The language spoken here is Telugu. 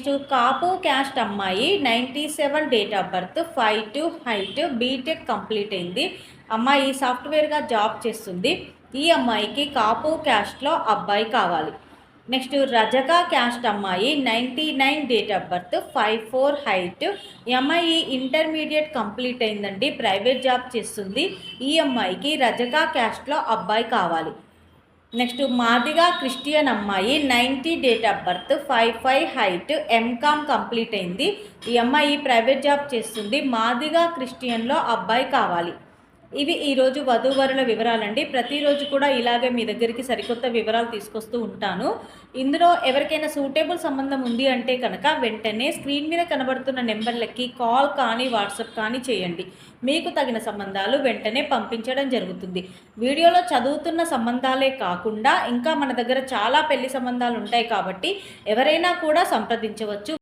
నెక్స్ట్ కాపు క్యాస్ట్ అమ్మాయి 97 date of birth 5'2" height BTech complete అయింది. అమ్మాయి సాఫ్ట్వేర్గా జాబ్ చేస్తుంది. ఈ అమ్మాయికి కాపు క్యాస్ట్లో అబ్బాయి కావాలి. నెక్స్ట్ రజక క్యాస్ట్ అమ్మాయి 99 డేట్ ఆఫ్ బర్త్ 5'4" హైట్. ఈ అమ్మాయి ఇంటర్మీడియట్ కంప్లీట్ అయిందండి, ప్రైవేట్ జాబ్ చేస్తుంది. ఈ అమ్మాయికి రజక క్యాస్ట్లో అబ్బాయి కావాలి. నెక్స్ట్ మాదిగా క్రిస్టియన్ అమ్మాయి 90 date of birth 5'5" height MCom complete అయింది. ఈ అమ్మాయి ప్రైవేట్ జాబ్ చేస్తుంది. మాదిగా క్రిస్టియన్లో అబ్బాయి కావాలి. ఇవి ఈరోజు వధూవరుల వివరాలండి. ప్రతిరోజు కూడా ఇలాగే మీ దగ్గరికి సరికొత్త వివరాలు తీసుకొస్తూ ఉంటాను. ఇందులో ఎవరికైనా సూటబుల్ సంబంధం ఉంది అంటే కనుక వెంటనే స్క్రీన్ మీద కనబడుతున్న నెంబర్లకి కాల్ కానీ వాట్సాప్ కానీ చేయండి. మీకు తగిన సంబంధాలు వెంటనే పంపించడం జరుగుతుంది. వీడియోలో చదువుతున్న సంబంధాలే కాకుండా ఇంకా మన దగ్గర చాలా పెళ్లి సంబంధాలు ఉంటాయి కాబట్టి ఎవరైనా కూడా సంప్రదించవచ్చు.